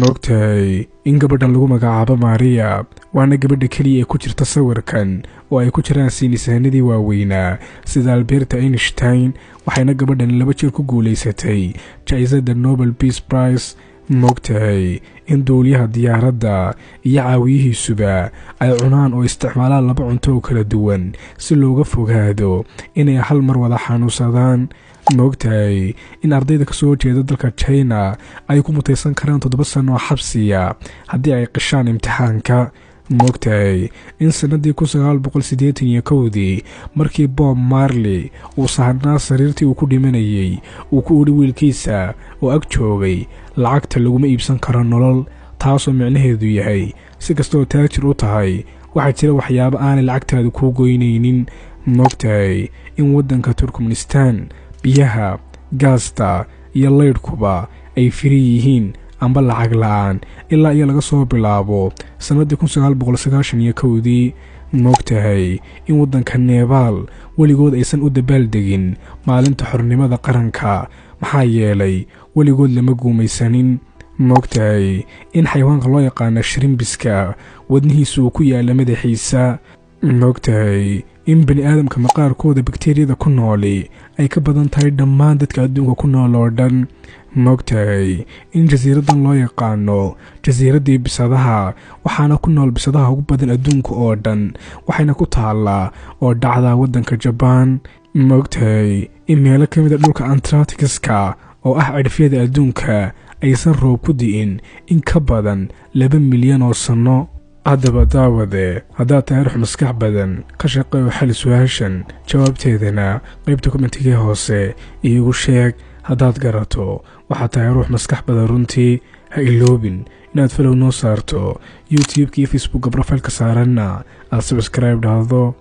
Maogtahay in gabadhan lagu magacaabo Maria waana gabadha kaliya ee ku jirta sawirkan oo ay ku jiraan saynisahanadii waaweynaa sida Albert Einstein waxayna gabadhan 2 jeer ku guuleysatay jaa'isadda Nobel Peace Prize. Maogtahay in duuliyaha diyaaradda iyo caawiyihiisuba ay cunaan oo isticmaalaan 2 cunto oo kala duwan si looga fogaado inay hal mar wada xanuunsadaan. Maogtahay in ardayda ka soo jeeda dalka China ay ku mutaysan karaan 7 sano xabsiya haddii ay qishaan imtixaanka. Maogtahay in sanadii 1981 markii Bob Marley uu saarnaa sariirtii uu ku dhimanayay uu ku uri wiilkiisa oo ag joogay lacagta laguma iibsan karo nolol, taasoo micnaheedu yahay si kastoo taajir u tahay waxaa jira waxyaabo aanay lacagtaadu ku goynaynin. Maogtahay in waddanka Turkmenistan biyaha, gaasta iyo leydhkuba ay firi yihiin amba lacag la'aan ilaa iyo laga soo bilaabo sanadii 1991. Maogtahay in waddanka Nepal weligood aysan u dabaaldegin maalinta xornimada qaranka maxaa yeelay weligood lama guumaysanin. Maogtahay in xayawaanka loo yaqaan shrimpiska wadnihiisu ku yaala madaxiisa. Maogtahay in bani aadamka maqaarkooda bakteeriyada ku nooli ay ka badan tahay dhammaan dadka adduunka ku nool oo dhan. Maogtahay in jasiiradan loo yaqaano jasiiradii bisadaha waxaana ku nool bisadaha ugu badan adduunka oo dhan waxayna ku taallaa oo dhacdaa waddanka Japan. Maogtahay in meelo ka mid ah dhulka Antarctica oo ah cirifyada adduunka aysan roob ku di'in in ka badan 2 milyan oo sano. haddaba daawade haddaad tahay ruux maskax badan ka shaqeeyo xal su'aashan jawaabteedana qaybta kommentiga hoose iigu sheeg. haddaad garato waxaad tahay ruux maskax badan runtii ha iloobin inaad follow noo saarto YouTube iyo Facebook profile ka saaranna aad subscribe dhahdo.